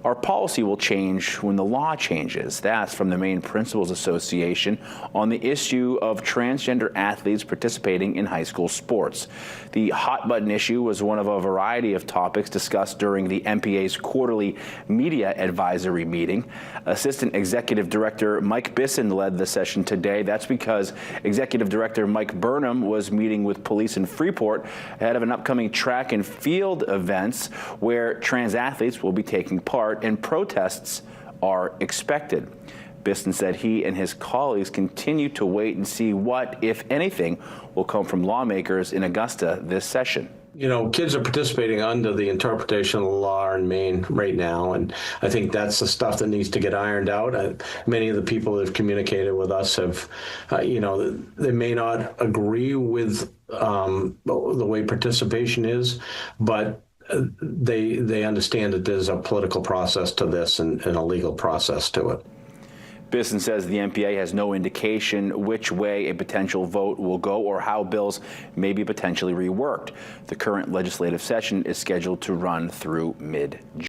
Our policy will change when the law changes. That's from the Maine Principals Association on the issue of transgender athletes participating in high school sports. The hot button issue was one of a variety of topics discussed during the MPA's quarterly media advisory meeting. Assistant Executive Director Mike Bisson led the session today. That's because Executive Director Mike Burnham was meeting with police in Freeport ahead of an upcoming track and field events where trans athletes will be taking part and protests are expected. Biston said he and his colleagues continue to wait and see what, if anything, will come from lawmakers in Augusta this session. You know, kids are participating under the interpretation of the law in Maine right now, and I think that's the stuff that needs to get ironed out. Many of the people that have communicated with us have, you know, they may not agree with the way participation is, but they understand that there's a political process to this and a legal process to it. Bisson says the MPA has no indication which way a potential vote will go or how bills may be potentially reworked. The current legislative session is scheduled to run through mid-June.